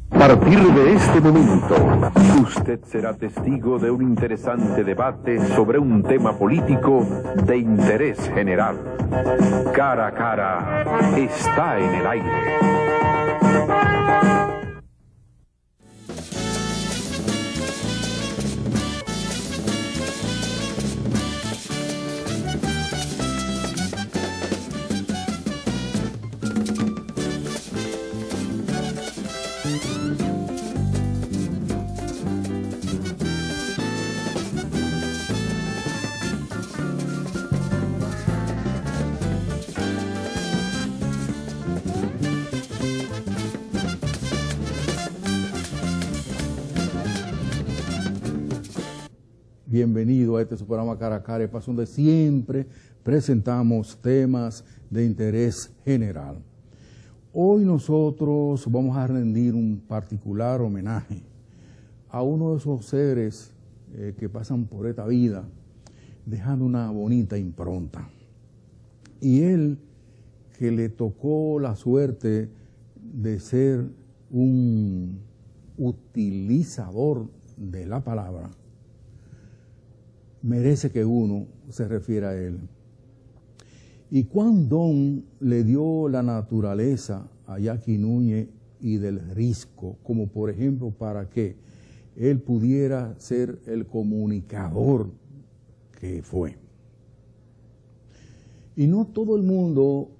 A partir de este momento, usted será testigo de un interesante debate sobre un tema político de interés general. Cara a cara está en el aire. Bienvenido a este su programa Cara a Cara, espacio donde siempre presentamos temas de interés general. Hoy nosotros vamos a rendir un particular homenaje a uno de esos seres que pasan por esta vida dejando una bonita impronta. Y él, que le tocó la suerte de ser un utilizador de la palabra, merece que uno se refiera a él. Y cuán don le dio la naturaleza a Jackie Núñez y del Risco, como por ejemplo para que él pudiera ser el comunicador que fue. Y no todo el mundo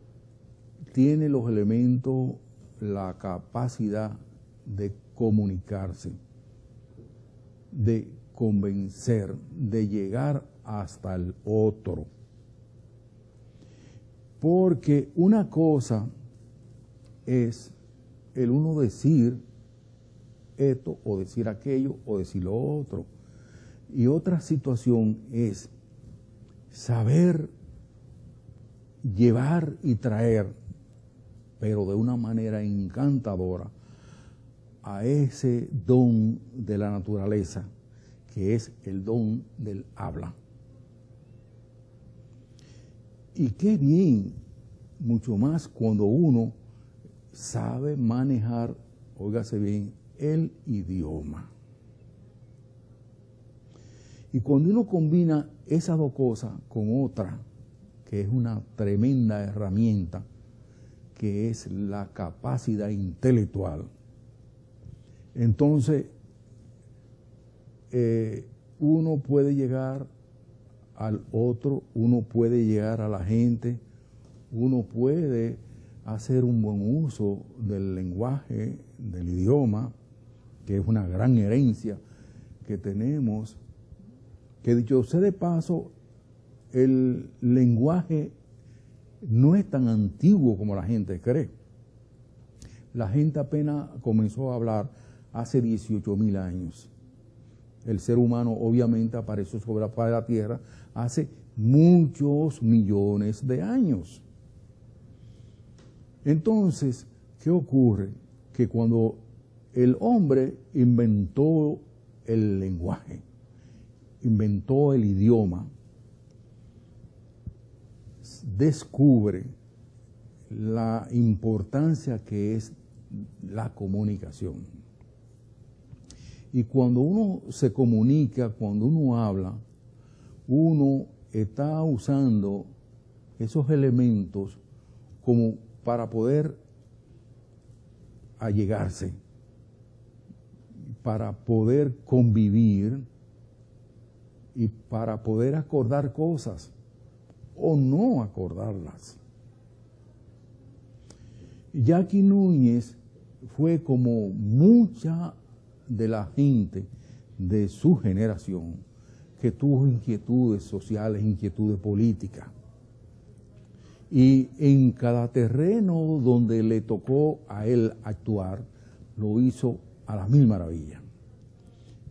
tiene los elementos, la capacidad de comunicarse, de convencer, de llegar hasta el otro. Porque una cosa es el uno decir esto o decir aquello o decir lo otro. Y otra situación es saber llevar y traer, pero de una manera encantadora, a ese don de la naturaleza, que es el don del habla. Y qué bien, mucho más cuando uno sabe manejar, óigase bien, el idioma. Y cuando uno combina esas dos cosas con otra, que es una tremenda herramienta, que es la capacidad intelectual, entonces uno puede llegar al otro, uno puede llegar a la gente, uno puede hacer un buen uso del lenguaje, del idioma, que es una gran herencia que tenemos, que dicho sea de paso, el lenguaje no es tan antiguo como la gente cree. La gente apenas comenzó a hablar hace 18.000 años. El ser humano obviamente apareció sobre la faz de la tierra hace muchos millones de años. Entonces, ¿qué ocurre? Que cuando el hombre inventó el lenguaje, inventó el idioma, descubre la importancia que es la comunicación. Y cuando uno se comunica, cuando uno habla, uno está usando esos elementos como para poder allegarse, para poder convivir y para poder acordar cosas o no acordarlas. Jackie Núñez fue como mucha de la gente de su generación que tuvo inquietudes sociales, inquietudes políticas. Y en cada terreno donde le tocó a él actuar, lo hizo a las mil maravillas,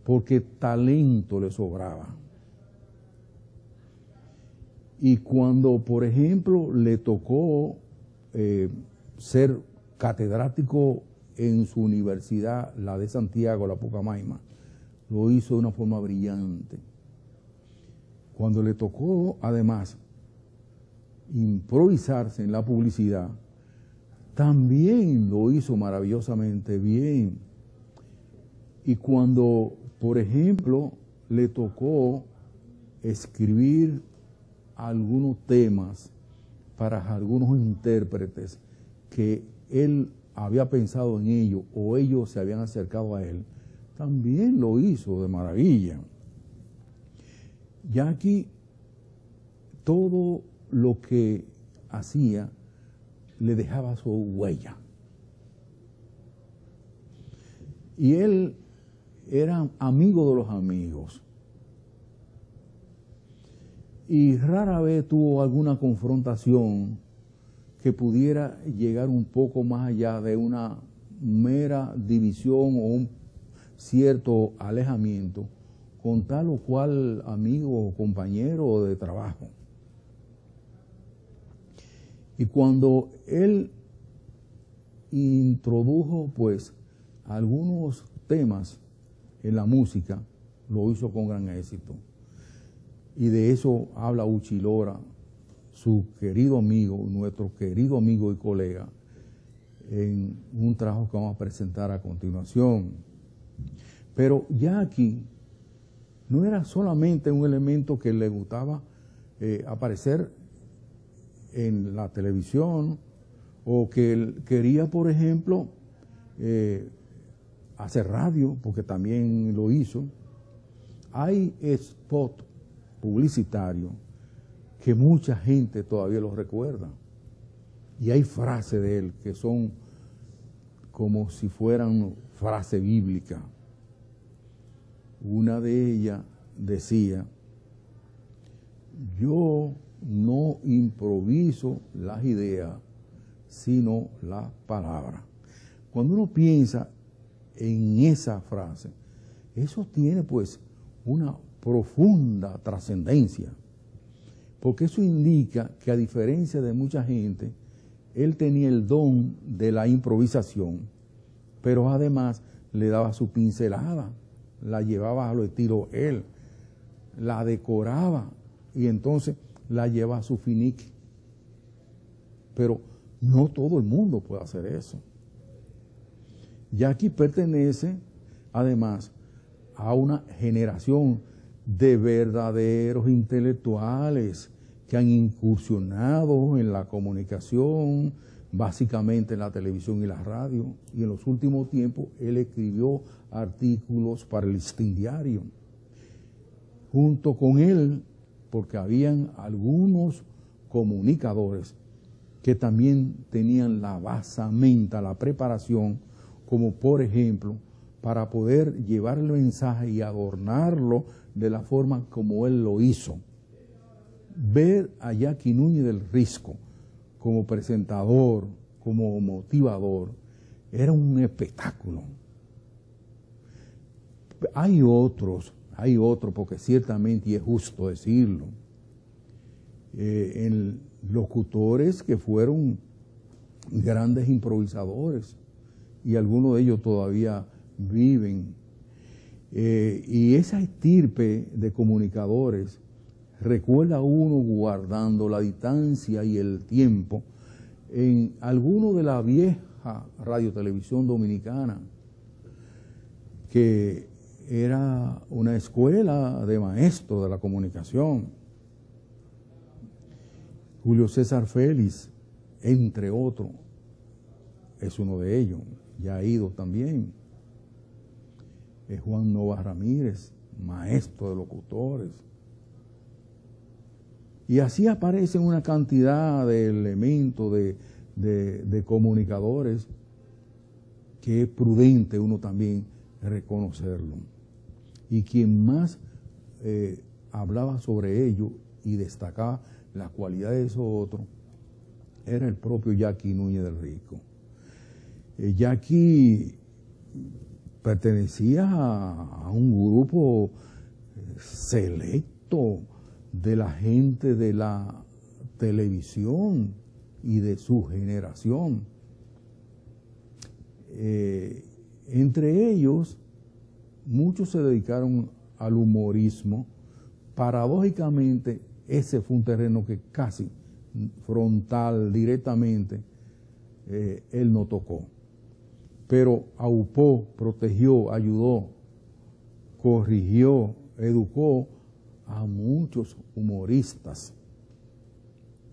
porque talento le sobraba. Y cuando, por ejemplo, le tocó ser catedrático en su universidad, la de Santiago, la Pucamaima, lo hizo de una forma brillante. Cuando le tocó, además, improvisarse en la publicidad, también lo hizo maravillosamente bien. Y cuando, por ejemplo, le tocó escribir algunos temas para algunos intérpretes que él había pensado en ellos o ellos se habían acercado a él, también lo hizo de maravilla. Ya aquí todo lo que hacía le dejaba su huella. Y él era amigo de los amigos. Y rara vez tuvo alguna confrontación que pudiera llegar un poco más allá de una mera división o un cierto alejamiento con tal o cual amigo o compañero de trabajo. Y cuando él introdujo pues algunos temas en la música, lo hizo con gran éxito. Y de eso habla Uchi Lora, su querido amigo, nuestro querido amigo y colega, en un trabajo que vamos a presentar a continuación. Pero ya aquí no era solamente un elemento que le gustaba aparecer en la televisión o que él quería, por ejemplo, hacer radio, porque también lo hizo. Hay spot publicitario que mucha gente todavía los recuerda. Y hay frases de él que son como si fueran frases bíblicas. Una de ellas decía: yo no improviso las ideas, sino las palabras. Cuando uno piensa en esa frase, eso tiene pues una profunda trascendencia, porque eso indica que, a diferencia de mucha gente, él tenía el don de la improvisación, pero además le daba su pincelada, la llevaba a lo estilo él, la decoraba y entonces la lleva a su finique. Pero no todo el mundo puede hacer eso. Jackie pertenece además a una generación de verdaderos intelectuales que han incursionado en la comunicación, básicamente en la televisión y la radio, y en los últimos tiempos él escribió artículos para el Listín Diario. Junto con él, porque habían algunos comunicadores que también tenían la basamenta, la preparación, como por ejemplo, para poder llevar el mensaje y adornarlo de la forma como él lo hizo. Ver a Jackie Núñez del Risco como presentador, como motivador, era un espectáculo. Hay otros, porque ciertamente, y es justo decirlo, en locutores que fueron grandes improvisadores, y algunos de ellos todavía viven. Y esa estirpe de comunicadores recuerda a uno, guardando la distancia y el tiempo, en alguno de la vieja radiotelevisión dominicana, que era una escuela de maestros de la comunicación. Julio César Félix, entre otros, es uno de ellos, ya ha ido también. Juan Nova Ramírez, maestro de locutores. Y así aparecen una cantidad de elementos de comunicadores que es prudente uno también reconocerlo. Y quien más hablaba sobre ello y destacaba las cualidades de esos otros era el propio Jackie Núñez del Risco. Jackie pertenecía a un grupo selecto de la gente de la televisión y de su generación. Entre ellos, muchos se dedicaron al humorismo. Paradójicamente, ese fue un terreno que casi frontal, directamente, él no tocó. Pero aupó, protegió, ayudó corrigió, educó a muchos humoristas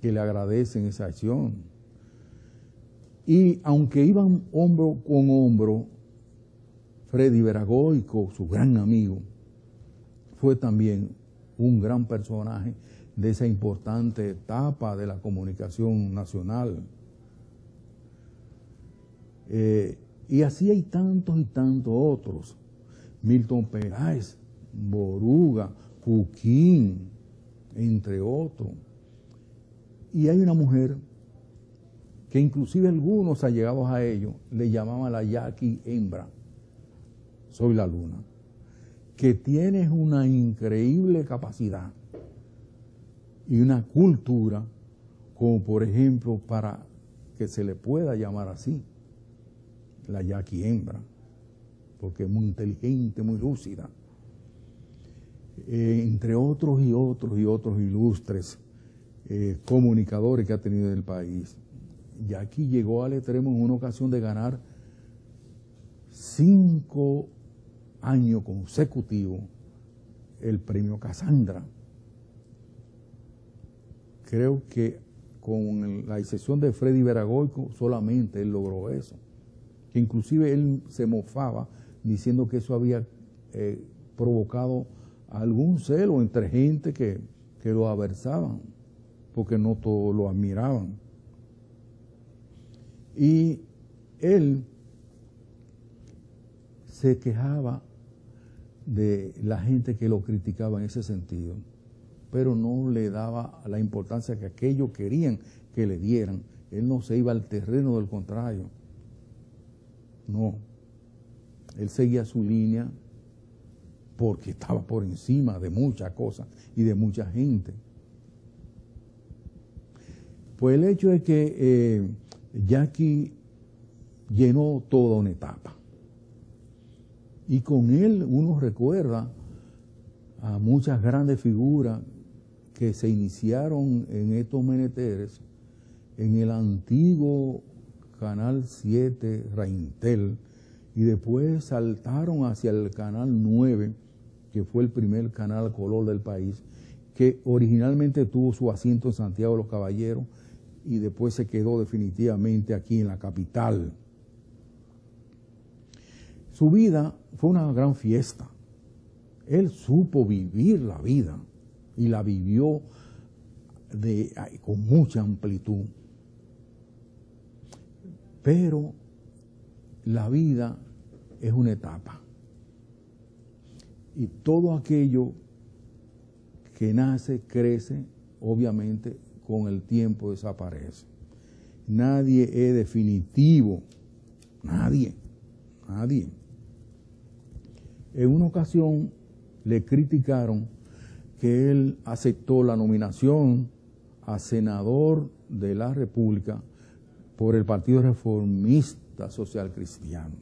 que le agradecen esa acción. Y aunque iban hombro con hombro, Freddy Veragóico, su gran amigo, fue también un gran personaje de esa importante etapa de la comunicación nacional. Y así hay tantos y tantos otros. Milton Peráez, Boruga, Cuquín, entre otros. Y hay una mujer que inclusive algunos allegados a ellos le llamaban la Jackie Hembra, Soy la Luna, que tiene una increíble capacidad y una cultura, como por ejemplo para que se le pueda llamar así, la Jackie Hembra, porque es muy inteligente, muy lúcida. Entre otros y otros y otros ilustres comunicadores que ha tenido el país. Jackie llegó al extremo en una ocasión de ganar 5 años consecutivos el premio Casandra. Creo que con la excepción de Freddy Veragóico solamente él logró eso. Que inclusive él se mofaba diciendo que eso había provocado algún celo entre gente que lo aversaban, porque no todos lo admiraban. Y él se quejaba de la gente que lo criticaba en ese sentido, pero no le daba la importancia que aquellos querían que le dieran. Él no se iba al terreno del contrario. No. Él seguía su línea porque estaba por encima de muchas cosas y de mucha gente. Pues el hecho es que Jackie llenó toda una etapa. Y con él uno recuerda a muchas grandes figuras que se iniciaron en estos menesteres en el antiguo Canal 7 Reintel y después saltaron hacia el Canal 9, que fue el primer canal color del país, que originalmente tuvo su asiento en Santiago de los Caballeros y después se quedó definitivamente aquí en la capital. Su vida fue una gran fiesta. Él supo vivir la vida y la vivió con mucha amplitud. Pero la vida es una etapa. Y todo aquello que nace, crece, obviamente con el tiempo desaparece. Nadie es definitivo. Nadie. En una ocasión le criticaron que él aceptó la nominación a senador de la República por el Partido Reformista Social Cristiano.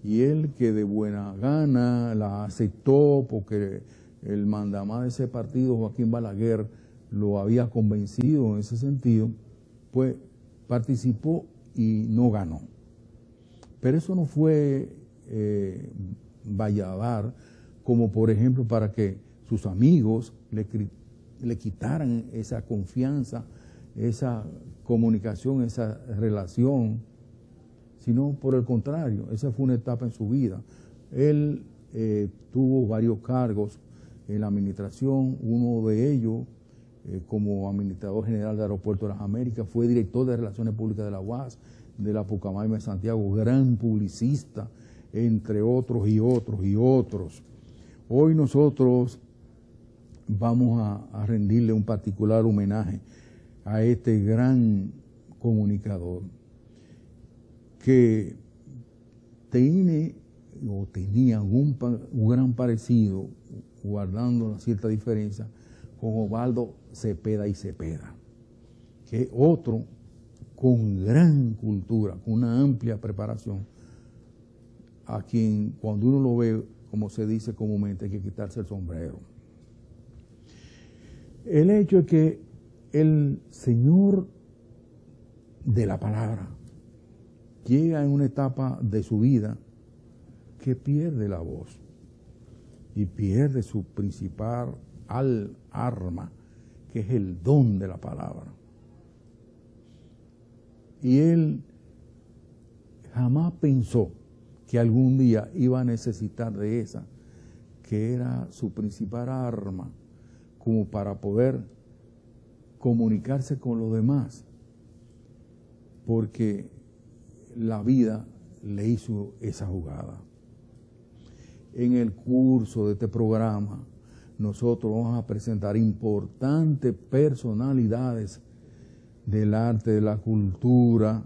Y él, que de buena gana la aceptó porque el mandamás de ese partido, Joaquín Balaguer, lo había convencido en ese sentido, pues participó y no ganó. Pero eso no fue valladar, como por ejemplo para que sus amigos le quitaran esa confianza, esa comunicación, esa relación, sino por el contrario, esa fue una etapa en su vida. Él tuvo varios cargos en la administración, uno de ellos como administrador general del Aeropuerto de las Américas, fue director de Relaciones Públicas de la UAS, de la Pucamaima de Santiago, gran publicista, entre otros y otros y otros. Hoy nosotros vamos a rendirle un particular homenaje a este gran comunicador que tenía un gran parecido, guardando una cierta diferencia, con Osvaldo Cepeda y Cepeda, que es otro con gran cultura, con una amplia preparación, a quien cuando uno lo ve, como se dice comúnmente, hay que quitarse el sombrero. El hecho es que el señor de la palabra llega en una etapa de su vida que pierde la voz y pierde su principal arma, que es el don de la palabra. Y él jamás pensó que algún día iba a necesitar de esa, que era su principal arma, como para poder comunicarse con los demás, porque la vida le hizo esa jugada. En el curso de este programa, nosotros vamos a presentar importantes personalidades del arte, de la cultura,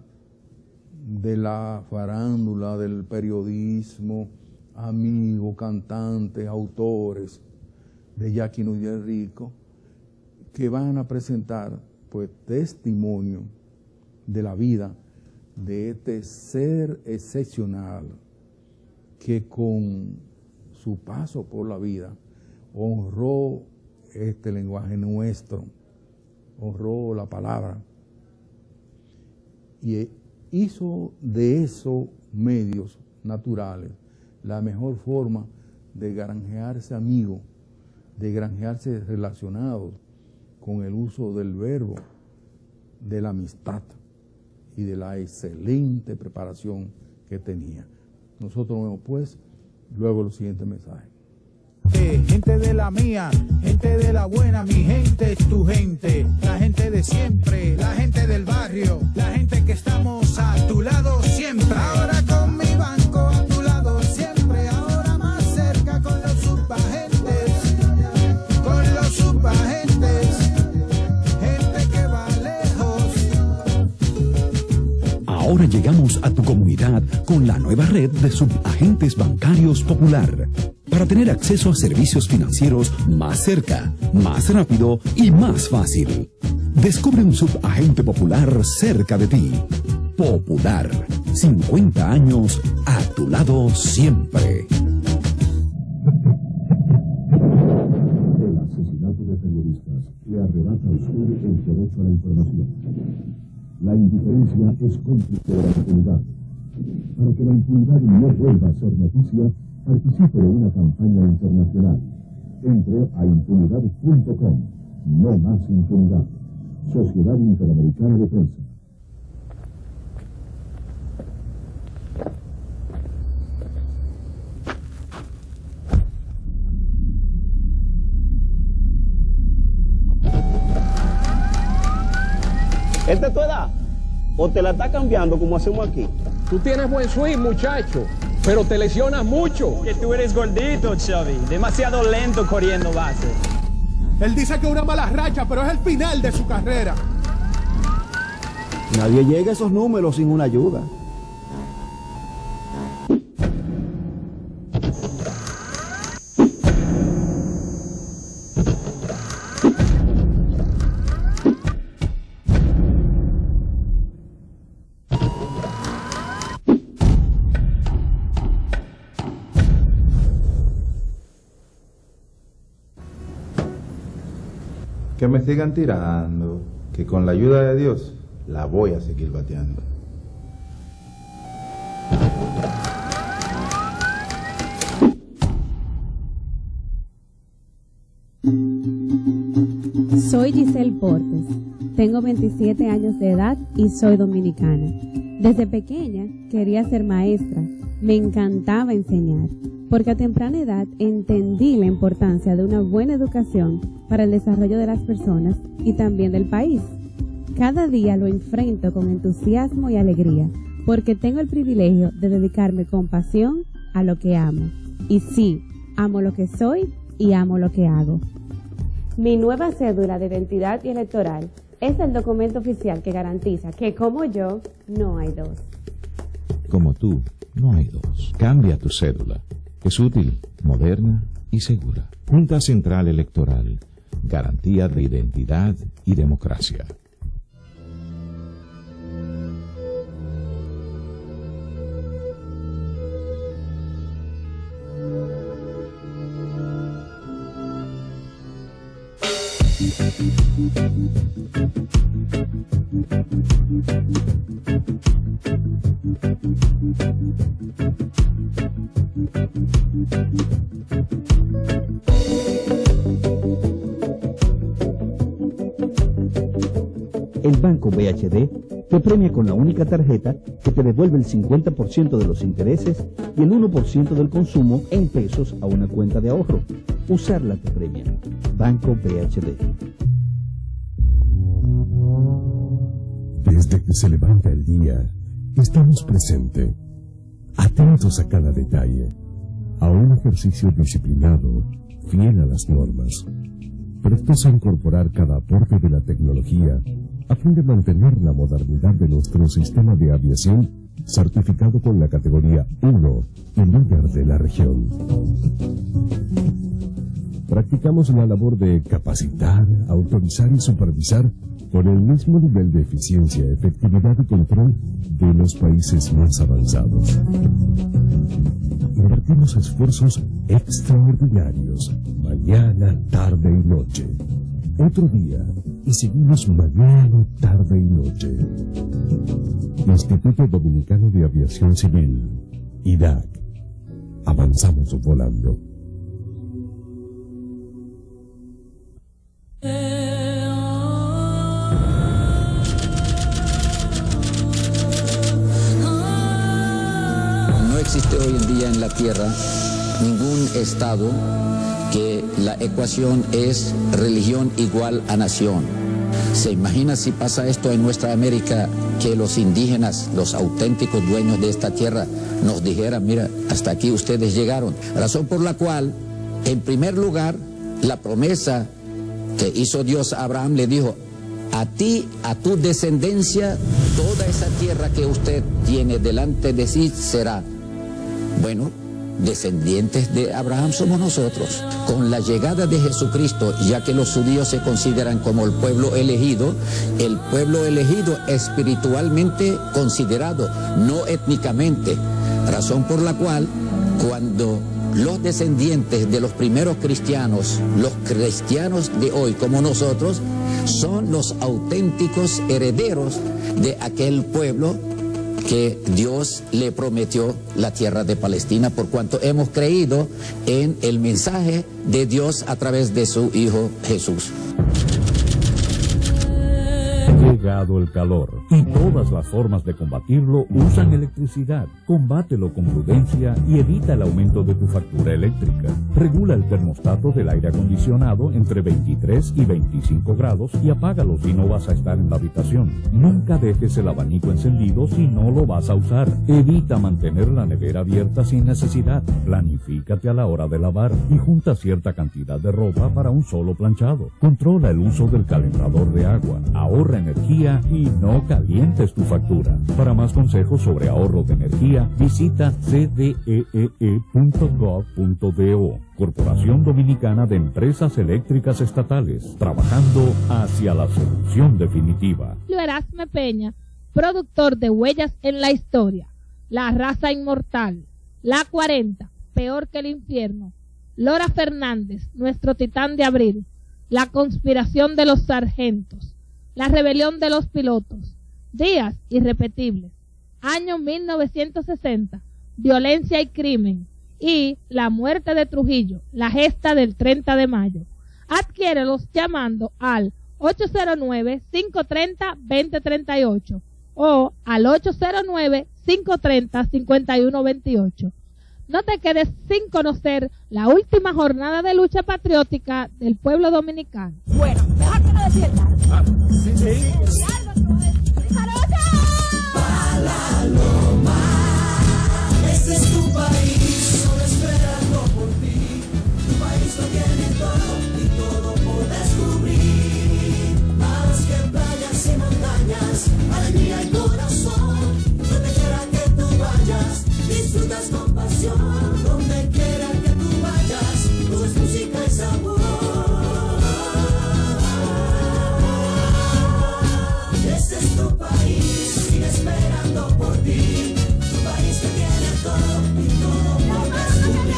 de la farándula, del periodismo, amigos, cantantes, autores de Jackie Núñez Rico, que van a presentar pues testimonio de la vida de este ser excepcional que con su paso por la vida honró este lenguaje nuestro, honró la palabra y hizo de esos medios naturales la mejor forma de granjearse amigos, de granjearse relacionados con el uso del verbo, de la amistad y de la excelente preparación que tenía. Nosotros vemos pues luego los siguientes mensajes. Gente de la mía, gente de la buena, mi gente es tu gente, la gente de siempre, la gente del barrio, la gente que estamos a tu lado siempre. Ahora con mi banco a tu lado siempre, ahora más cerca con los subagentes, gente que va lejos. Ahora llegamos a tu comunidad con la nueva red de subagentes bancarios Popular, para tener acceso a servicios financieros más cerca, más rápido y más fácil. Descubre un subagente Popular cerca de ti. Popular, 50 años a tu lado siempre. El asesinato de periodistas le arrebata a usted el derecho a la información. La indiferencia es cómplice de la impunidad. Para que la impunidad no vuelva a ser noticia, participe de una campaña internacional. Entre a impunidad.com. No más impunidad. Sociedad Interamericana de Prensa. ¿Esta es tu edad? ¿O te la está cambiando como hacemos aquí? Tú tienes buen swing, muchacho, pero te lesionas mucho. Que tú eres gordito, Xavi. Demasiado lento corriendo base. Él dice que una mala racha, pero es el final de su carrera. Nadie llega a esos números sin una ayuda. Que me sigan tirando, que con la ayuda de Dios la voy a seguir bateando. Soy Giselle Portes, tengo 27 años de edad y soy dominicana. Desde pequeña quería ser maestra, me encantaba enseñar, porque a temprana edad entendí la importancia de una buena educación para el desarrollo de las personas y también del país. Cada día lo enfrento con entusiasmo y alegría, porque tengo el privilegio de dedicarme con pasión a lo que amo. Y sí, amo lo que soy y amo lo que hago. Mi nueva cédula de identidad y electoral es el documento oficial que garantiza que, como yo, no hay dos. Como tú, no hay dos. Cambia tu cédula. Es útil, moderna y segura. Junta Central Electoral. Garantía de identidad y democracia. El Banco BHD te premia con la única tarjeta que te devuelve el 50% de los intereses y el 1% del consumo en pesos a una cuenta de ahorro. Usarla te premia. Banco BHD. Desde que se levanta el día, estamos presentes, atentos a cada detalle, a un ejercicio disciplinado, fiel a las normas, prestos a incorporar cada aporte de la tecnología a fin de mantener la modernidad de nuestro sistema de aviación certificado con la categoría 1 y líder de la región. Practicamos la labor de capacitar, autorizar y supervisar con el mismo nivel de eficiencia, efectividad y control de los países más avanzados. Invertimos esfuerzos extraordinarios, mañana, tarde y noche. Otro día, y seguimos mañana, tarde y noche. Instituto Dominicano de Aviación Civil, IDAC. Avanzamos volando. No existe hoy en día en la Tierra ningún estado que la ecuación es religión igual a nación. ¿Se imagina si pasa esto en nuestra América, que los indígenas, los auténticos dueños de esta tierra, nos dijeran, mira, hasta aquí ustedes llegaron? Razón por la cual, en primer lugar, la promesa que hizo Dios a Abraham le dijo, a ti, a tu descendencia, toda esa tierra que usted tiene delante de sí será. Bueno, descendientes de Abraham somos nosotros. Con la llegada de Jesucristo, ya que los judíos se consideran como el pueblo elegido espiritualmente considerado, no étnicamente. Razón por la cual, cuando los descendientes de los primeros cristianos, los cristianos de hoy como nosotros, son los auténticos herederos de aquel pueblo que Dios le prometió la tierra de Palestina, por cuanto hemos creído en el mensaje de Dios a través de su Hijo Jesús. Ha llegado el calor y todas las formas de combatirlo usan electricidad. Combátelo con prudencia y evita el aumento de tu factura eléctrica. Regula el termostato del aire acondicionado entre 23 y 25 grados y apágalo si no vas a estar en la habitación. Nunca dejes el abanico encendido si no lo vas a usar. Evita mantener la nevera abierta sin necesidad. Planifícate a la hora de lavar y junta cierta cantidad de ropa para un solo planchado. Controla el uso del calentador de agua. Ahorra energía y no calientes tu factura. Para más consejos sobre ahorro de energía, visita cdee.gov.do. Corporación Dominicana de Empresas Eléctricas Estatales, trabajando hacia la solución definitiva. Erasme Peña, productor de Huellas en la Historia, La Raza Inmortal, La 40, Peor que el Infierno, Lora Fernández, Nuestro Titán de Abril, La Conspiración de los Sargentos, La Rebelión de los Pilotos, Días Irrepetibles, Año 1960, Violencia y Crimen, y La Muerte de Trujillo, La Gesta del 30 de mayo. Adquiérelos llamando al 809-530-2038 o al 809-530-5128. No te quedes sin conocer la última jornada de lucha patriótica del pueblo dominicano. Bueno, mejor que no decir nada. Sí. ¡Para Loma! Este es tu país, solo esperando por ti. Tu país lo tiene todo y todo por descubrir. Más que playas y montañas, alegría y corazón. Donde quiera que tú vayas, disfrutas con pasión. Donde quiera que tú vayas, todo es música y sabor. Este es tu país, sigue esperando por ti. Tu país que tiene todo y todo por descubrir.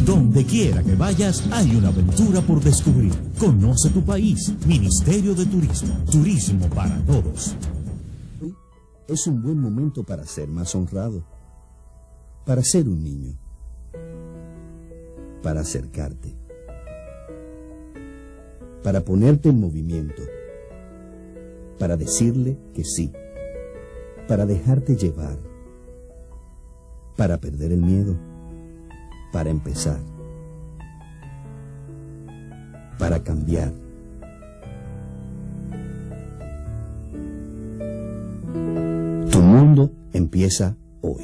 Donde quiera que vayas, hay una aventura por descubrir. Conoce tu país. Ministerio de Turismo. Turismo para todos. Es un buen momento para ser más honrado. para ser un niño, para acercarte, para ponerte en movimiento, para decirle que sí, para dejarte llevar, para perder el miedo, para empezar, para cambiar. Tu mundo empieza hoy.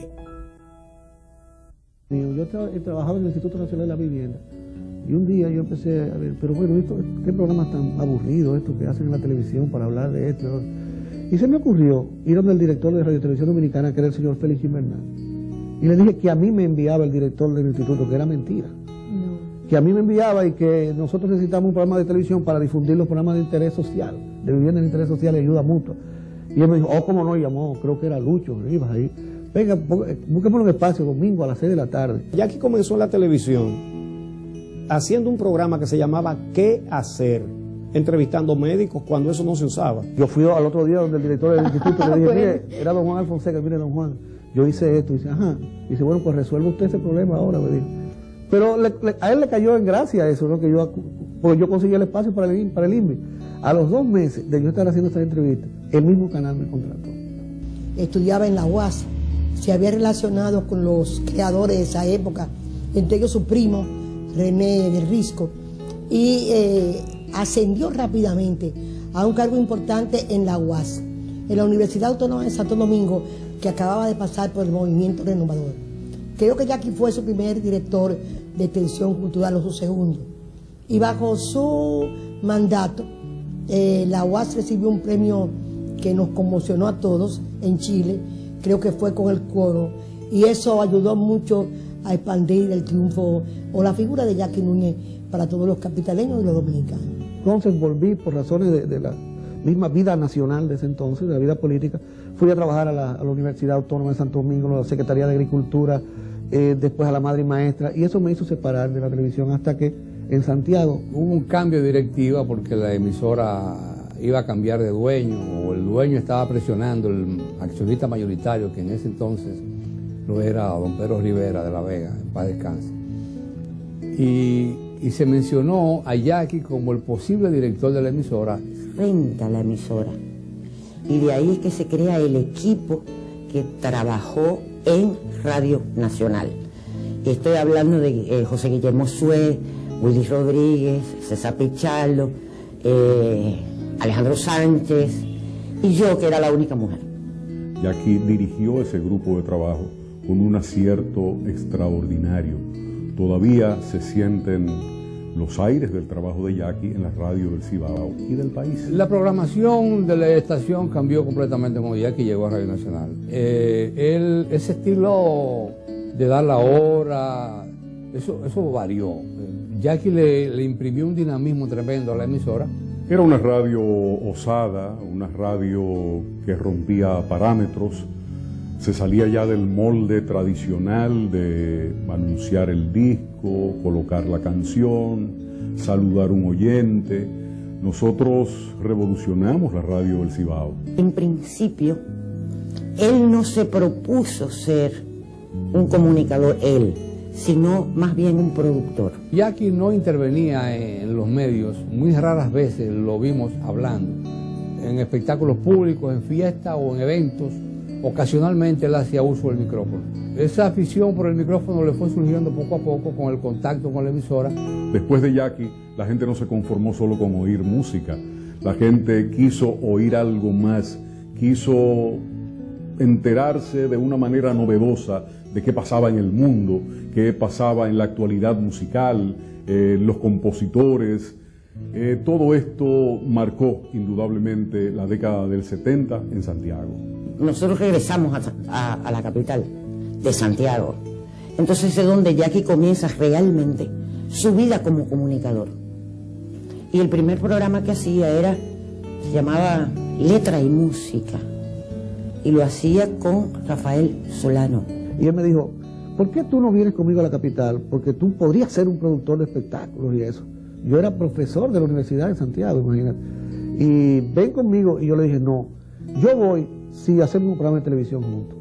Yo he trabajado en el Instituto Nacional de la Vivienda y un día yo empecé a ver, pero bueno, ¿qué programa tan aburrido esto que hacen en la televisión para hablar de esto? Y se me ocurrió ir donde el director de Radio Televisión Dominicana, que era el señor Félix Invernal, y le dije que a mí me enviaba el director del instituto, que era mentira. Que a mí me enviaba y que nosotros necesitamos un programa de televisión para difundir los programas de interés social, de vivienda de interés social y ayuda mutua. Y él me dijo, cómo no, llamó, creo que era Lucho Rivas ahí. Venga, búsqueme un espacio domingo a las 6 de la tarde. Jackie comenzó en la televisión haciendo un programa que se llamaba ¿Qué hacer?, entrevistando médicos cuando eso no se usaba. Yo fui al otro día donde el director del instituto le dije, mire, era don Juan Alfonseca, mire don Juan, yo hice esto, y dice, ajá, y dice, bueno, pues resuelve usted ese problema ahora, me dijo. Pero a él le cayó en gracia eso, ¿no? Porque yo conseguí el espacio para el INVI. A los 2 meses de yo estar haciendo esta entrevista, el mismo canal me contrató. Estudiaba en la UAS, se había relacionado con los creadores de esa época, entre ellos su primo, René del Risco, y ascendió rápidamente a un cargo importante en la UAS, en la Universidad Autónoma de Santo Domingo, que acababa de pasar por el movimiento renovador. Creo que Jackie fue su primer director de extensión cultural o su segundo. Y bajo su mandato, la UAS recibió un premio que nos conmocionó a todos en Chile, creo que fue con el coro, y eso ayudó mucho a expandir el triunfo o la figura de Jackie Núñez para todos los capitaleños y los dominicanos. Entonces volví por razones de la misma vida nacional de ese entonces, de la vida política. Fui a trabajar a la Universidad Autónoma de Santo Domingo, a la Secretaría de Agricultura, después a la Madre y Maestra, y eso me hizo separar de la televisión hasta que en Santiago hubo un cambio de directiva porque la emisora iba a cambiar de dueño, o el dueño estaba presionando, el accionista mayoritario, que en ese entonces lo era don Pedro Rivera de la Vega, en paz descanse. Y se mencionó a Jackie como el posible director de la emisora. Frente a la emisora. Y de ahí es que se crea el equipo que trabajó en Radio Nacional. Estoy hablando de José Guillermo Sué, Willy Rodríguez, César Pichardo, Alejandro Sánchez y yo, que era la única mujer. Jackie dirigió ese grupo de trabajo con un acierto extraordinario. Todavía se sienten los aires del trabajo de Jackie en la radio del Cibao y del país. La programación de la estación cambió completamente cuando Jackie llegó a Radio Nacional. Ese estilo de dar la hora, eso varió. Jackie le imprimió un dinamismo tremendo a la emisora. Era una radio osada, una radio que rompía parámetros. Se salía ya del molde tradicional de anunciar el disco, colocar la canción, saludar a un oyente. Nosotros revolucionamos la radio del Cibao. En principio, él no se propuso ser un comunicador, sino más bien un productor. Jackie no intervenía en los medios, muy raras veces lo vimos hablando, en espectáculos públicos, en fiestas o en eventos. Ocasionalmente él hacía uso del micrófono. Esa afición por el micrófono le fue surgiendo poco a poco con el contacto con la emisora. Después de Jackie, la gente no se conformó solo con oír música. La gente quiso oír algo más, quiso enterarse de una manera novedosa de qué pasaba en el mundo, qué pasaba en la actualidad musical, los compositores. Todo esto marcó indudablemente la década del 70 en Santiago. Nosotros regresamos a la capital de Santiago. Entonces es donde Jackie comienza realmente su vida como comunicador. Y el primer programa que hacía se llamaba Letra y Música. Y lo hacía con Rafael Solano. Y él me dijo, ¿por qué tú no vienes conmigo a la capital? Porque tú podrías ser un productor de espectáculos y eso. Yo era profesor de la Universidad de Santiago, imagínate. Y ven conmigo. Y yo le dije, no, yo voy si hacemos un programa de televisión juntos.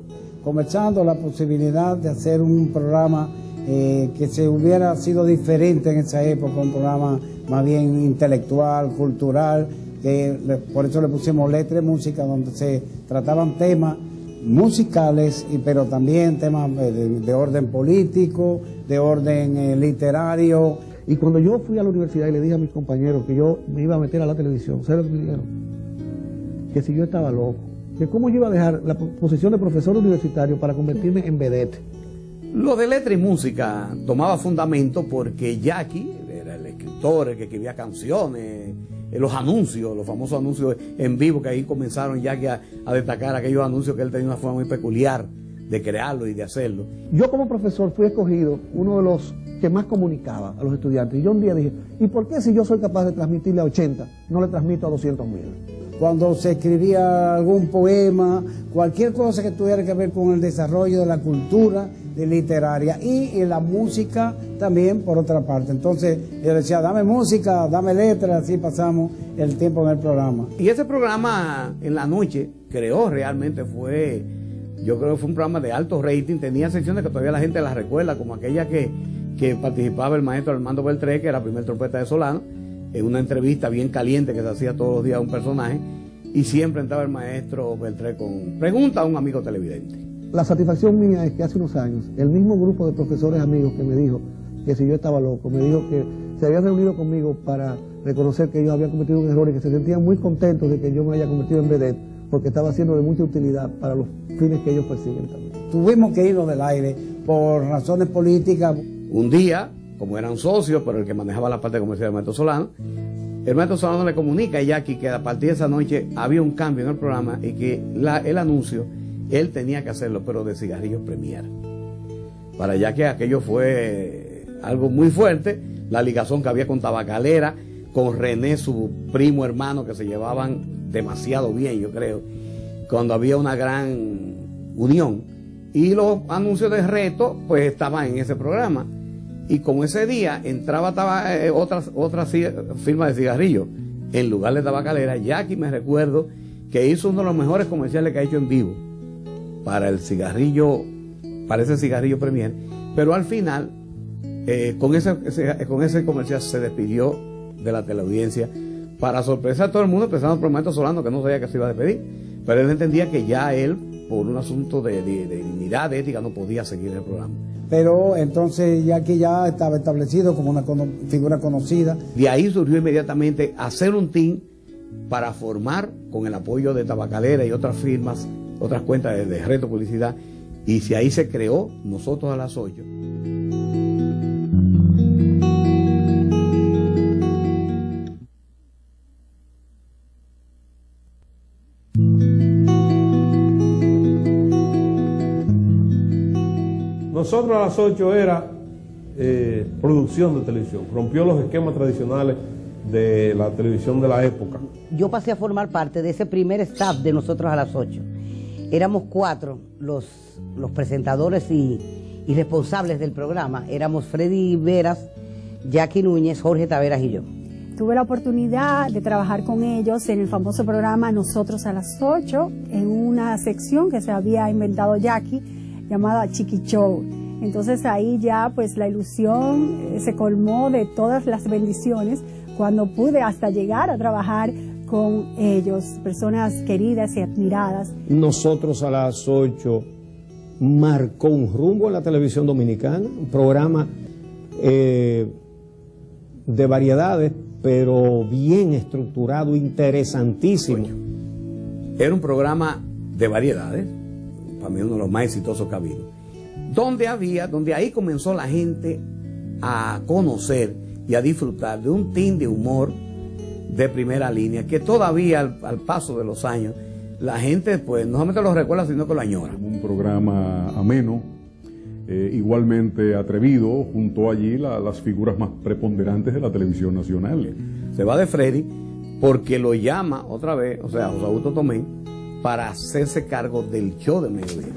conversando la posibilidad de hacer un programa que se hubiera sido diferente en esa época, un programa más bien intelectual, cultural, por eso le pusimos Letra y Música, donde se trataban temas musicales, pero también temas de orden político, de orden literario. Y cuando yo fui a la universidad y le dije a mis compañeros que yo me iba a meter a la televisión, ¿sabes lo que me dijeron? Que si yo estaba loco, que cómo yo iba a dejar la posición de profesor universitario para convertirme en vedette. Lo de Letra y Música tomaba fundamento porque Jackie era el escritor, el que escribía canciones, los anuncios, los famosos anuncios en vivo, que ahí comenzaron Jackie a destacar aquellos anuncios que él tenía una forma muy peculiar de crearlo y de hacerlo. Yo como profesor fui escogido uno de los que más comunicaba a los estudiantes. Y yo un día dije, ¿y por qué si yo soy capaz de transmitirle a 80, no le transmito a 200.000? Cuando se escribía algún poema, cualquier cosa que tuviera que ver con el desarrollo de la cultura literaria y la música también por otra parte. Entonces yo decía, dame música, dame letra, así pasamos el tiempo en el programa. Y ese programa en la noche yo creo que fue un programa de alto rating, tenía secciones que todavía la gente las recuerda, como aquella que participaba el maestro Armando Beltré, que era la primer trompeta de Solano, en una entrevista bien caliente que se hacía todos los días a un personaje, y siempre entraba el maestro Beltré con pregunta a un amigo televidente. La satisfacción mía es que hace unos años, el mismo grupo de profesores amigos que me dijo que si yo estaba loco, me dijo que se habían reunido conmigo para reconocer que yo había cometido un error y que se sentían muy contentos de que yo me haya convertido en vedette, porque estaba siendo de mucha utilidad para los fines que ellos persiguen también. Tuvimos que irnos del aire por razones políticas. Un día, como eran socios, pero el que manejaba la parte comercial del maestro Solano, el maestro Solano le comunica a Jackie que a partir de esa noche había un cambio en el programa y que el anuncio él tenía que hacerlo, pero de Cigarrillos Premier. Para Jackie aquello fue algo muy fuerte, la ligazón que había con Tabacalera, con René, su primo hermano, que se llevaban demasiado bien, yo creo, cuando había una gran unión. Y los anuncios de reto, pues estaban en ese programa. Y como ese día entraba otra firma de cigarrillos en lugar de Tabacalera, Jackie, me recuerdo que hizo uno de los mejores comerciales que ha hecho en vivo para ese cigarrillo Premier, pero al final con ese comercial se despidió de la teleaudiencia, para sorpresa de todo el mundo, empezando por el maestro Solano, que no sabía que se iba a despedir, pero él entendía que ya él, por un asunto de dignidad, de ética, no podía seguir el programa. Pero entonces Jackie ya estaba establecido como una figura conocida. De ahí surgió inmediatamente hacer un team para formar, con el apoyo de Tabacalera y otras firmas, otras cuentas de reto publicidad, y si ahí se creó Nosotros a las 8. Nosotros a las 8 era producción de televisión, rompió los esquemas tradicionales de la televisión de la época. Yo pasé a formar parte de ese primer staff de Nosotros a las 8. Éramos 4 los presentadores y responsables del programa. Éramos Freddy Veras, Jackie Núñez, Jorge Taveras y yo. Tuve la oportunidad de trabajar con ellos en el famoso programa Nosotros a las 8, en una sección que se había inventado Jackie, llamada Chiqui Show. Entonces ahí ya pues la ilusión se colmó de todas las bendiciones cuando pude hasta llegar a trabajar con ellos, personas queridas y admiradas. Nosotros a las 8 marcó un rumbo en la televisión dominicana, un programa de variedades, pero bien estructurado, interesantísimo. Era un programa de variedades, para mí uno de los más exitosos que ha habido, donde ahí comenzó la gente a conocer y a disfrutar de un team de humor de primera línea, que todavía al paso de los años la gente pues no solamente lo recuerda, sino que lo añora. Un programa ameno, igualmente atrevido, junto allí las figuras más preponderantes de la televisión nacional. Se va de Freddy porque lo llama otra vez, o sea, José Augusto Tomé, para hacerse cargo del show de mediodía.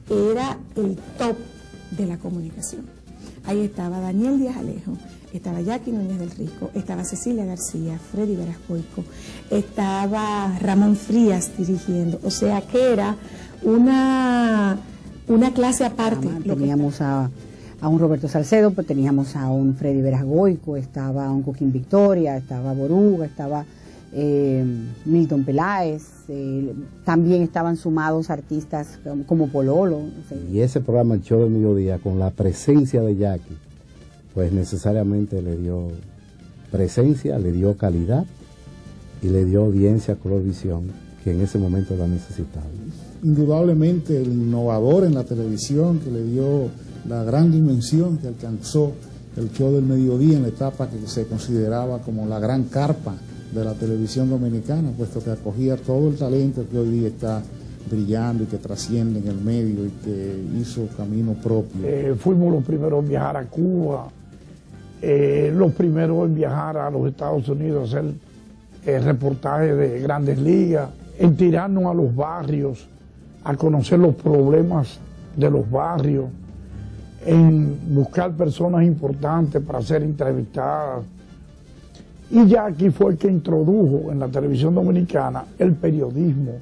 Solán era el top de la comunicación. Ahí estaba Daniel Díaz Alejo, estaba Jackie Núñez del Risco, estaba Cecilia García, Freddy Verascoico, estaba Ramón Frías dirigiendo, o sea que era una clase aparte. Teníamos a un Roberto Salcedo, pues teníamos a un Freddy Verascoico, estaba un Coquín Victoria, estaba Boruga, estaba Milton Peláez, también estaban sumados artistas como Pololo. Y ese programa, El Show del Mediodía, con la presencia de Jackie, pues necesariamente le dio presencia, le dio calidad y le dio audiencia a Colorvisión, que en ese momento la necesitaba. Indudablemente el innovador en la televisión, que le dio la gran dimensión que alcanzó el Show del Mediodía en la etapa que se consideraba como la gran carpa de la televisión dominicana, puesto que acogía todo el talento que hoy día está brillando y que trasciende en el medio y que hizo camino propio. Fuimos los primeros en viajar a Cuba, los primeros en viajar a los Estados Unidos a hacer reportajes de Grandes Ligas, en tirarnos a los barrios, a conocer los problemas de los barrios, en buscar personas importantes para ser entrevistadas. Y Jackie fue el que introdujo en la televisión dominicana el periodismo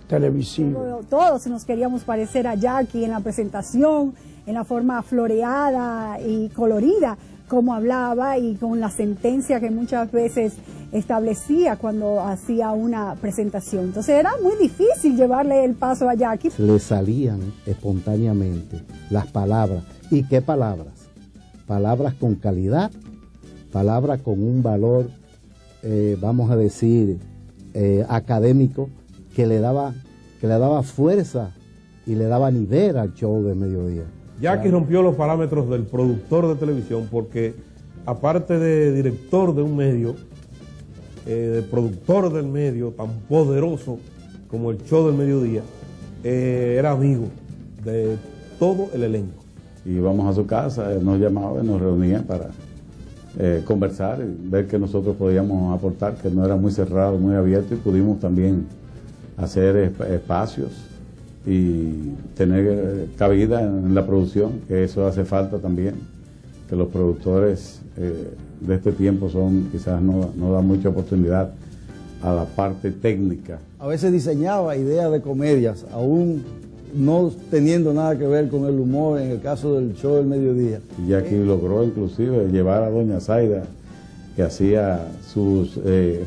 televisivo. Todos nos queríamos parecer a Jackie en la presentación, en la forma floreada y colorida, como hablaba y con la sentencia que muchas veces establecía cuando hacía una presentación. Entonces era muy difícil llevarle el paso a Jackie. Le salían espontáneamente las palabras. ¿Y qué palabras? Palabras con calidad, palabras con un valor, vamos a decir, académico, que le daba fuerza y le daba nivel al Show del Mediodía. Jackie rompió los parámetros del productor de televisión porque, aparte de director de un medio, de productor del medio tan poderoso como el Show del Mediodía, era amigo de todo el elenco. Íbamos a su casa, nos llamaba y nos reunían para conversar y ver qué nosotros podíamos aportar, que no era muy cerrado, muy abierto, y pudimos también hacer espacios y tener cabida en la producción, que eso hace falta también, que los productores de este tiempo quizás no dan mucha oportunidad a la parte técnica. A veces diseñaba ideas de comedias, aún no teniendo nada que ver con el humor en el caso del Show del Mediodía. Y Jackie logró inclusive llevar a doña Zaida, que hacía sus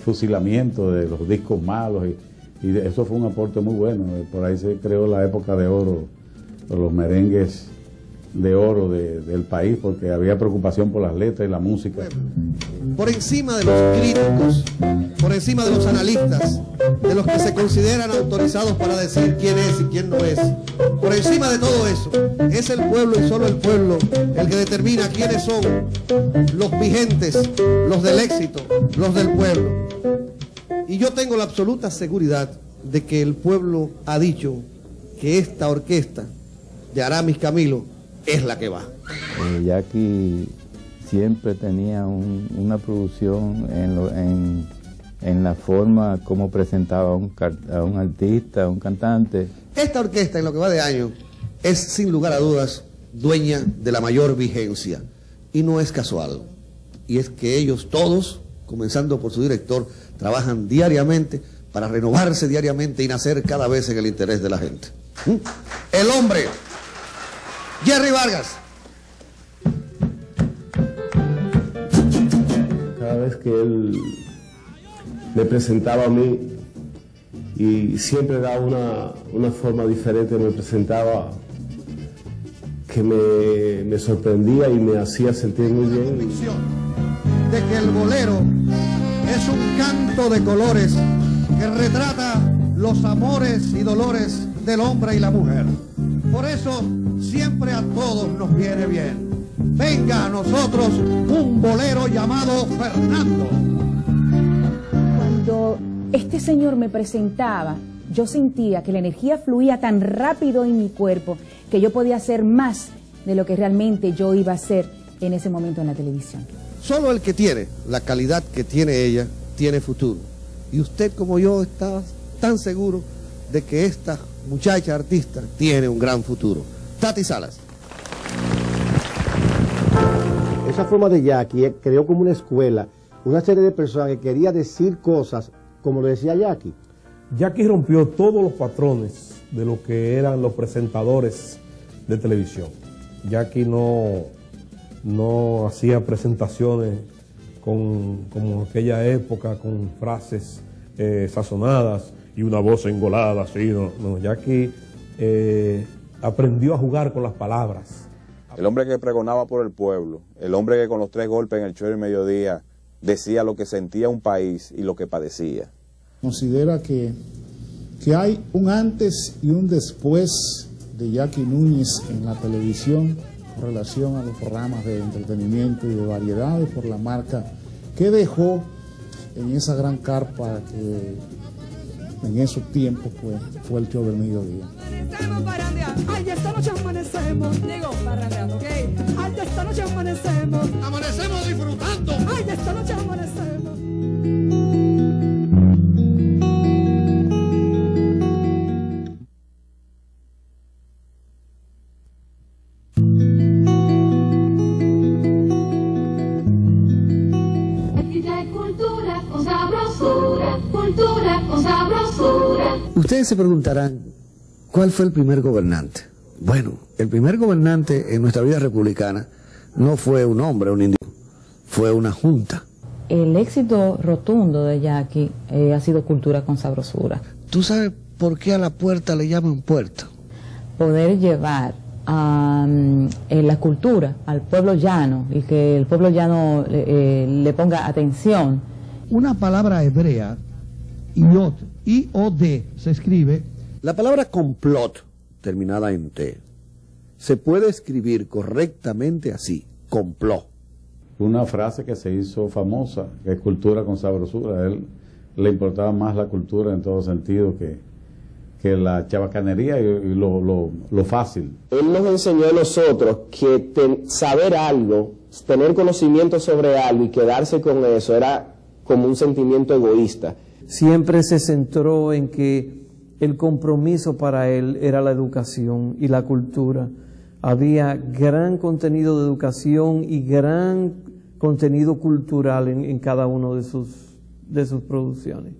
fusilamientos de los discos malos, y eso fue un aporte muy bueno. Por ahí se creó la época de oro, los merengues de oro del país, porque había preocupación por las letras y la música. Por encima de los críticos, por encima de los analistas, de los que se consideran autorizados para decir quién es y quién no es, por encima de todo eso, es el pueblo y solo el pueblo el que determina quiénes son los vigentes, los del éxito, los del pueblo. Y yo tengo la absoluta seguridad de que el pueblo ha dicho que esta orquesta de Aramis Camilo es la que va. Jackie siempre tenía una producción en la forma como presentaba a un artista, a un cantante. Esta orquesta, en lo que va de año, es sin lugar a dudas dueña de la mayor vigencia. Y no es casual. Y es que ellos todos, comenzando por su director, trabajan diariamente para renovarse diariamente y nacer cada vez en el interés de la gente. El hombre, Jerry Vargas. Cada vez que él me presentaba a mí, y siempre daba una forma diferente, me presentaba, que me sorprendía y me hacía sentir muy bien. De que el bolero es un canto de colores que retrata los amores y dolores del hombre y la mujer. Por eso siempre a todos nos viene bien. Venga a nosotros un bolero llamado Fernando. Cuando este señor me presentaba, yo sentía que la energía fluía tan rápido en mi cuerpo que yo podía hacer más de lo que realmente yo iba a hacer en ese momento en la televisión. Solo el que tiene la calidad que tiene ella tiene futuro. Y usted, como yo, está tan seguro de que esta muchacha artista, tiene un gran futuro. Tati Salas. Esa forma de Jackie creó como una escuela, una serie de personas que quería decir cosas como lo decía Jackie. Jackie rompió todos los patrones de lo que eran los presentadores de televisión. Jackie no hacía presentaciones como aquella época, con frases sazonadas y una voz engolada, así, no. Jackie aprendió a jugar con las palabras. El hombre que pregonaba por el pueblo, el hombre que con los 3 golpes en el show del mediodía decía lo que sentía un país y lo que padecía. Considera que hay un antes y un después de Jackie Núñez en la televisión con relación a los programas de entretenimiento y de variedades por la marca que dejó en esa gran carpa que en esos tiempos fue el show del mediodía. Ay, esta noche amanecemos, digo, parrandeando, ¿ok? Ay, esta noche amanecemos. Amanecemos disfrutando. Ay, esta noche amanecemos. Ustedes se preguntarán, ¿cuál fue el primer gobernante? Bueno, el primer gobernante en nuestra vida republicana no fue un hombre, un individuo, fue una junta. El éxito rotundo de Jackie ha sido Cultura con Sabrosura. ¿Tú sabes por qué a la puerta le llaman puerta? Poder llevar la cultura al pueblo llano y que el pueblo llano le ponga atención. Una palabra hebrea, I-O-D, se escribe. La palabra complot, terminada en T, se puede escribir correctamente así, complot. Una frase que se hizo famosa, que es cultura con sabrosura. A él le importaba más la cultura en todo sentido que la chabacanería y lo fácil. Él nos enseñó a nosotros que saber algo, tener conocimiento sobre algo y quedarse con eso era como un sentimiento egoísta. Siempre se centró en que el compromiso para él era la educación y la cultura. Había gran contenido de educación y gran contenido cultural en cada uno de sus producciones.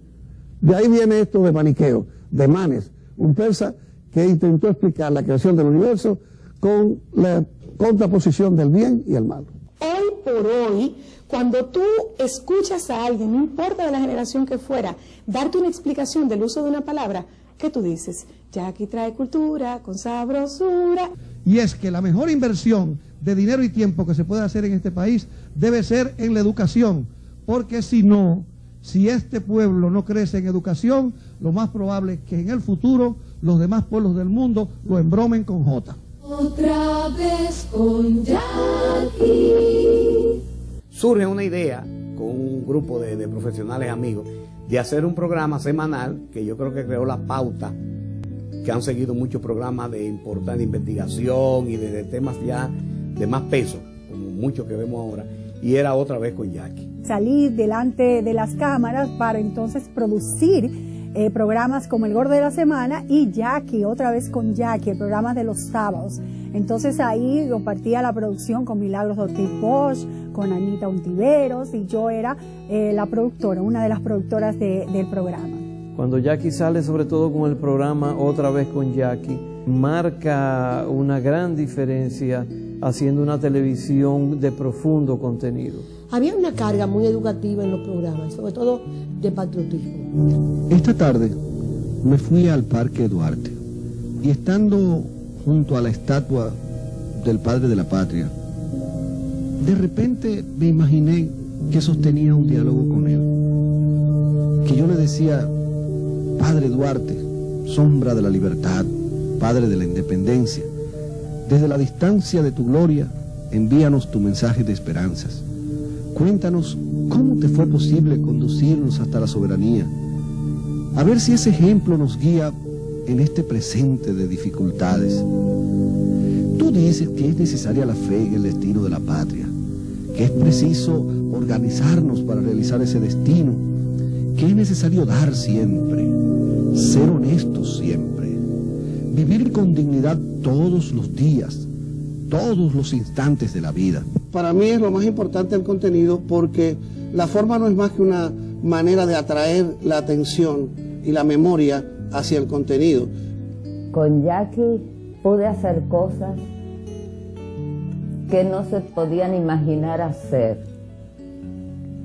De ahí viene esto de Maniqueo, de Manes, un persa que intentó explicar la creación del universo con la contraposición del bien y el mal. Hoy por hoy, cuando tú escuchas a alguien, no importa de la generación que fuera, darte una explicación del uso de una palabra, ¿qué tú dices? Jackie trae cultura con sabrosura. Y es que la mejor inversión de dinero y tiempo que se puede hacer en este país debe ser en la educación, porque si este pueblo no crece en educación, lo más probable es que en el futuro los demás pueblos del mundo lo embromen con J. Otra vez con Jackie. Surge una idea con un grupo de profesionales amigos de hacer un programa semanal que yo creo que creó la pauta que han seguido muchos programas de importante investigación y de temas ya de más peso, como muchos que vemos ahora, y era Otra Vez con Jackie. Salí delante de las cámaras para entonces producir programas como El Gordo de la Semana y Jackie, Otra Vez con Jackie, el programa de los sábados. Entonces ahí compartía la producción con Milagros Ortiz Bosch, con Anita Ontiveros, y yo era la productora, una de las productoras del programa. Cuando Jackie sale, sobre todo con el programa Otra Vez con Jackie, marca una gran diferencia haciendo una televisión de profundo contenido. Había una carga muy educativa en los programas, sobre todo de patriotismo. Esta tarde me fui al Parque Duarte y estando junto a la estatua del Padre de la Patria, de repente me imaginé que sostenía un diálogo con él, que yo le decía: Padre Duarte, sombra de la libertad, Padre de la independencia, desde la distancia de tu gloria, envíanos tu mensaje de esperanzas. Cuéntanos cómo te fue posible conducirnos hasta la soberanía. A ver si ese ejemplo nos guía en este presente de dificultades. Tú dices que es necesaria la fe en el destino de la patria, que es preciso organizarnos para realizar ese destino, que es necesario dar siempre, ser honestos siempre, vivir con dignidad todos los días, todos los instantes de la vida. Para mí es lo más importante el contenido, porque la forma no es más que una manera de atraer la atención y la memoria hacia el contenido. Con Jackie pude hacer cosas que no se podían imaginar hacer.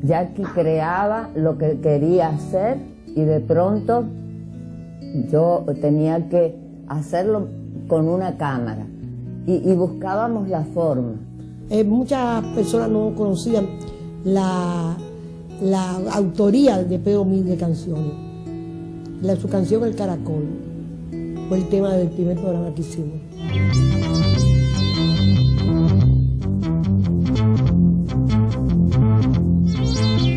Jackie creaba lo que quería hacer y de pronto yo tenía que hacerlo con una cámara y buscábamos la forma. Muchas personas no conocían la autoría de Pedro Mil de canciones. Su canción El Caracol fue el tema del primer programa que hicimos.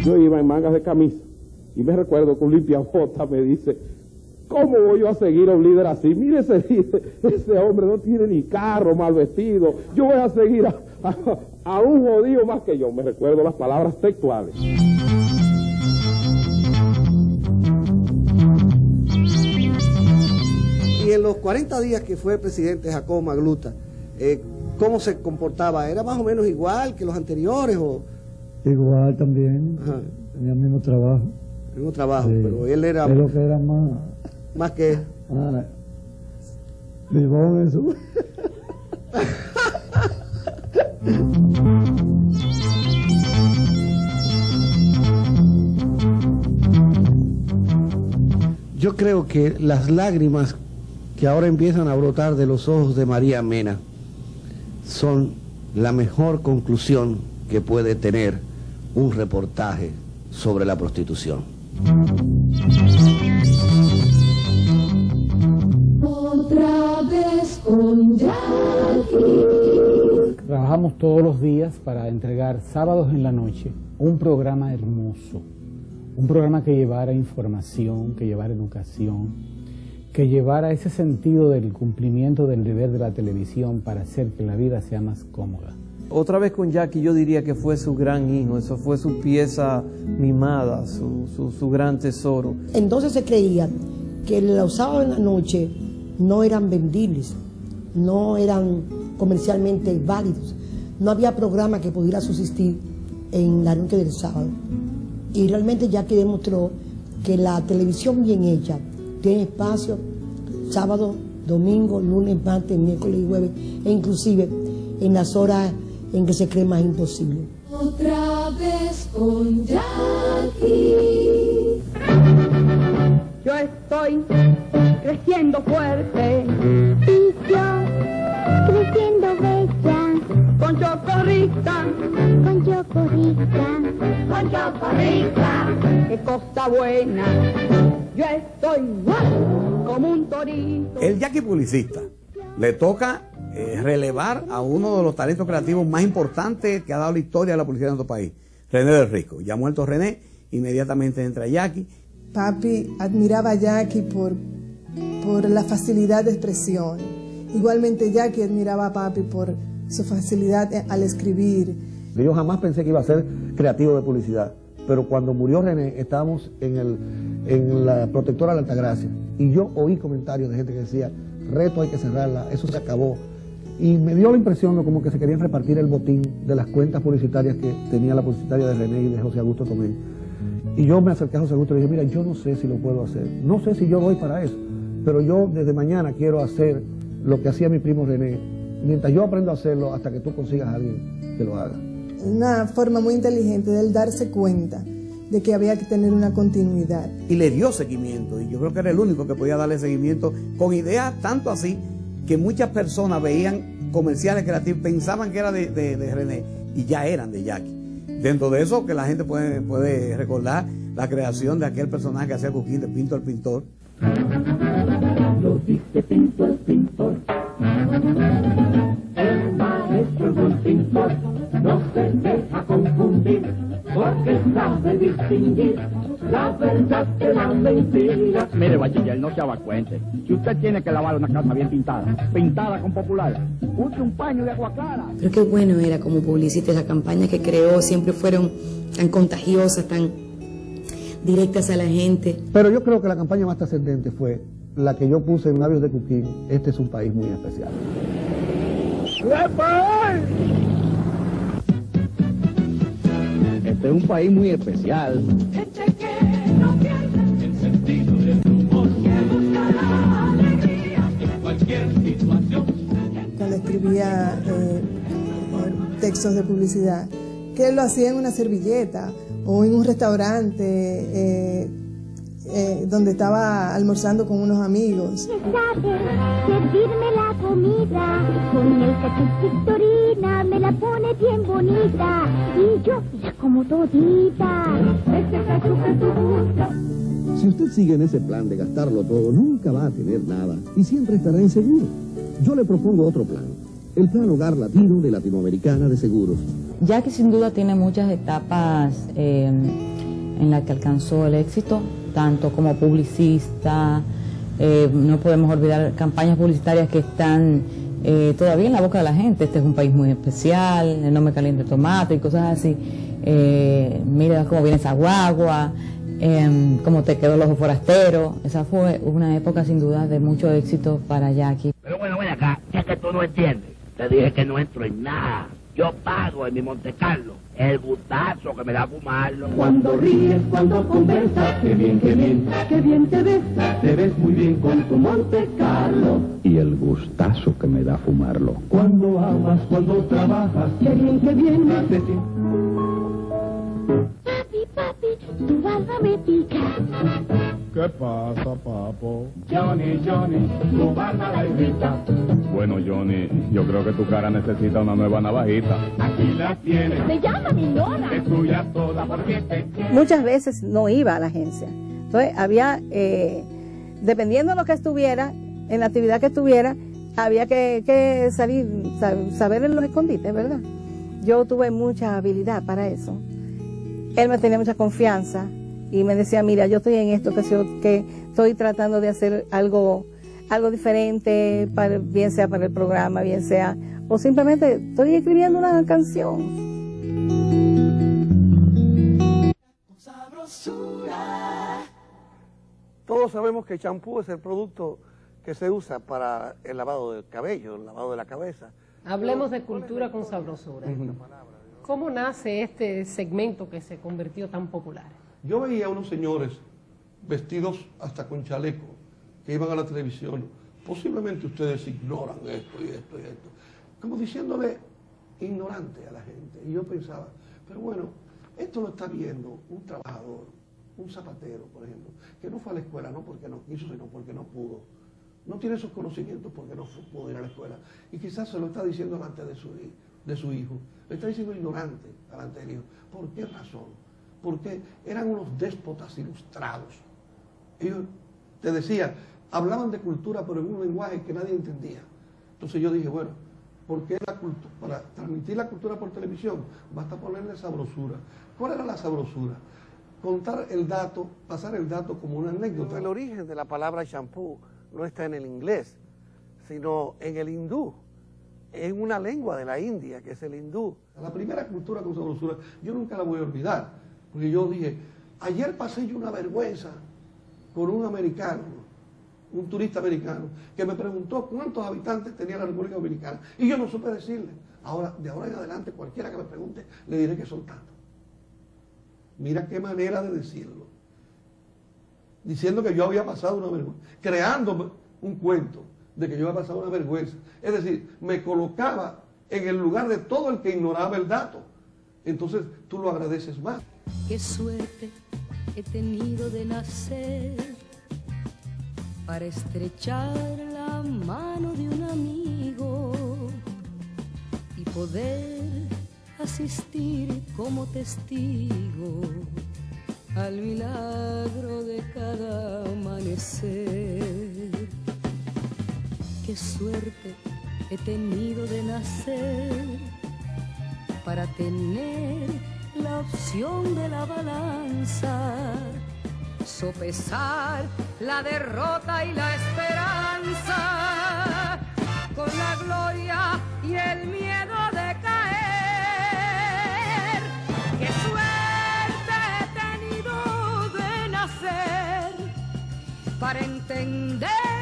Yo iba en mangas de camisa y me recuerdo que un limpiabota me dice: ¿cómo voy yo a seguir a un líder así? Mire, ese hombre no tiene ni carro, mal vestido. Yo voy a seguir a un jodido más que yo. Me recuerdo las palabras textuales. Y en los 40 días que fue el presidente Jacobo Magluta, ¿cómo se comportaba? ¿Era más o menos igual que los anteriores? Igual también. Ajá. Tenía el mismo trabajo. El mismo trabajo, sí. Pero él era... Pero que era más... ¿Más que? Vivón eso. Yo creo que las lágrimas que ahora empiezan a brotar de los ojos de María Mena son la mejor conclusión que puede tener un reportaje sobre la prostitución. Otra vez con Jackie. Trabajamos todos los días para entregar sábados en la noche un programa hermoso, un programa que llevara información, que llevara educación, que llevara ese sentido del cumplimiento del deber de la televisión para hacer que la vida sea más cómoda. Otra vez con Jackie yo diría que fue su gran hijo, eso fue su pieza mimada, su gran tesoro. Entonces se creía que los sábados en la noche no eran vendibles, no eran comercialmente válidos, no había programa que pudiera subsistir en la noche del sábado. Y realmente Jackie demostró que la televisión bien hecha tiene espacio sábado, domingo, lunes, martes, miércoles y jueves, e inclusive en las horas en que se cree más imposible. Otra vez con Jackie. Yo estoy creciendo fuerte y yo creciendo bella. Con Chocorrita, con Chocorrita, con Chocorrita. Qué cosa buena. Yo estoy como un torito. El Jackie publicista le toca relevar a uno de los talentos creativos más importantes que ha dado la historia de la publicidad en nuestro país, René del Risco. Ya muerto René, inmediatamente entra Jackie. Papi admiraba a Jackie por la facilidad de expresión. Igualmente Jackie admiraba a Papi por su facilidad al escribir. Yo jamás pensé que iba a ser creativo de publicidad, pero cuando murió René estábamos en la protectora de la Altagracia y yo oí comentarios de gente que decía: Reto hay que cerrarla, eso se acabó. Y me dio la impresión de como que se querían repartir el botín de las cuentas publicitarias que tenía la publicitaria de René y de José Augusto Tomé. Y yo me acerqué a José Augusto y le dije: mira, yo no sé si lo puedo hacer, no sé si yo doy para eso, pero yo desde mañana quiero hacer lo que hacía mi primo René, mientras yo aprendo a hacerlo hasta que tú consigas a alguien que lo haga. Una forma muy inteligente de él darse cuenta de que había que tener una continuidad. Y le dio seguimiento, y yo creo que era el único que podía darle seguimiento con ideas tanto así que muchas personas veían comerciales creativos, pensaban que era de René y ya eran de Jackie. Dentro de eso que la gente puede recordar la creación de aquel personaje que hacía Cuquín de Pinto el Pintor. Lo dice Pinto el Pintor, el maestro es un pintor, no se deja confundir, porque sabe distinguir la verdad de la mentira. Mire, bachiller, no se abacuente. Si usted tiene que lavar una casa bien pintada con popular, use un paño de agua clara. Pero qué bueno era como publicista, las campañas que creó siempre fueron tan contagiosas, tan directas a la gente. Pero yo creo que la campaña más trascendente fue la que yo puse en labios de Cuquín, este es un país muy especial. Este es un país muy especial. Gente que no pierde el sentido del humor, que busca la alegría en cualquier situación. Cuando escribía textos de publicidad, que lo hacía en una servilleta o en un restaurante donde estaba almorzando con unos amigos. Servirme la comida con el ketchup Victorina, me la pone bien bonita y yo la como todita. Este ketchup que tú buscas. Si usted sigue en ese plan de gastarlo todo, nunca va a tener nada y siempre estará inseguro. Yo le propongo otro plan, el Plan Hogar Latino de Latinoamericana de Seguros. Jackie sin duda tiene muchas etapas en las que alcanzó el éxito, tanto como publicista, no podemos olvidar campañas publicitarias que están todavía en la boca de la gente. Este es un país muy especial, no me caliente tomate y cosas así. Mira cómo viene esa guagua, cómo te quedó el ojo forastero. Esa fue una época sin duda de mucho éxito para Jackie. Pero bueno, ven acá, ya que tú no entiendes, te dije que no entro en nada. Yo pago en mi Monte Carlo el gustazo que me da fumarlo. Cuando ríes, cuando conversas, qué bien te ves muy bien con tu Monte Carlo. Y el gustazo que me da fumarlo. Cuando amas, cuando trabajas, qué bien te sientes. Papi, tu barba me pica. ¿Qué pasa, papo? Johnny, tu barba la irrita. Bueno, Johnny, yo creo que tu cara necesita una nueva navajita. Aquí la tienes. Se llama mi nona. Es tuya toda porque te... Muchas veces no iba a la agencia. Entonces había, dependiendo de lo que estuviera, en la actividad que estuviera, había que salir, saber en los escondites, ¿verdad? Yo tuve mucha habilidad para eso. Él me tenía mucha confianza y me decía, mira, yo estoy en esto, que estoy tratando de hacer algo diferente, bien sea para el programa, bien sea, o simplemente estoy escribiendo una canción. Todos sabemos que el champú es el producto que se usa para el lavado del cabello, el lavado de la cabeza. Hablemos de cultura con sabrosura. ¿Cómo nace este segmento que se convirtió tan popular? Yo veía a unos señores vestidos hasta con chaleco que iban a la televisión. Posiblemente ustedes ignoran esto y esto y esto. Como diciéndole ignorante a la gente. Y yo pensaba, pero bueno, esto lo está viendo un trabajador, un zapatero, por ejemplo, que no fue a la escuela, no porque no quiso, sino porque no pudo. No tiene esos conocimientos porque no pudo ir a la escuela. Y quizás se lo está diciendo delante de su hijo. Le está diciendo ignorante delante del hijo. ¿Por qué razón? Porque eran unos déspotas ilustrados. Ellos, te decía, hablaban de cultura, pero en un lenguaje que nadie entendía. Entonces yo dije, bueno, ¿por qué la cultura? Para transmitir la cultura por televisión, basta ponerle sabrosura. ¿Cuál era la sabrosura? Contar el dato, pasar el dato como una anécdota. El origen de la palabra champú no está en el inglés, sino en el hindú, en una lengua de la India, que es el hindú. La primera cultura con sabrosura, yo nunca la voy a olvidar, porque yo dije, ayer pasé yo una vergüenza con un americano, un turista americano, que me preguntó cuántos habitantes tenía la República Dominicana, y yo no supe decirle. Ahora, de ahora en adelante, cualquiera que me pregunte, le diré que son tantos. Mira qué manera de decirlo. Diciendo que yo había pasado una vergüenza, creando un cuento de que yo había pasado una vergüenza. Es decir, me colocaba en el lugar de todo el que ignoraba el dato. Entonces tú lo agradeces más. Qué suerte he tenido de nacer para estrechar la mano de un amigo y poder asistir como testigo al milagro de cada amanecer. Qué suerte he tenido de nacer para tener la opción de la balanza, sopesar la derrota y la esperanza, con la gloria y el miedo de caer. Qué suerte he tenido de nacer para entender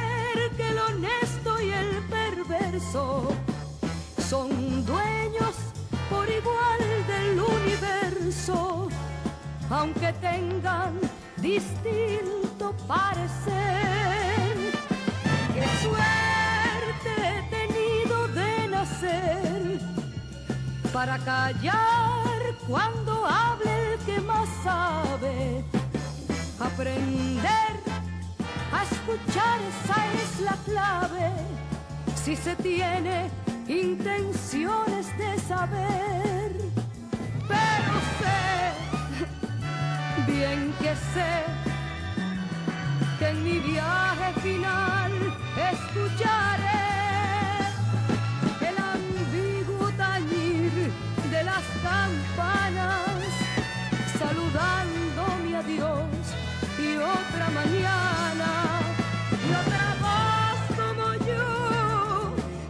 distinto parecer. Qué suerte he tenido de nacer para callar cuando hable el que más sabe. Aprender a escuchar, esa es la clave, si se tiene intenciones de saber. Pero sé, bien que sé, que en mi viaje final escucharé el ambiguo tañir de las campanas, saludando mi adiós y otra mañana, y otra voz como yo,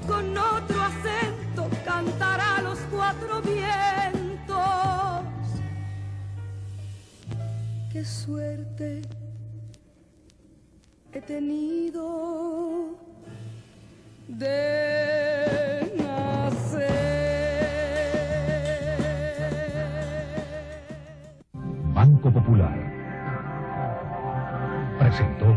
con otro acento, cantará los cuatro vientos. Qué suerte he tenido de nacer. Banco Popular presentó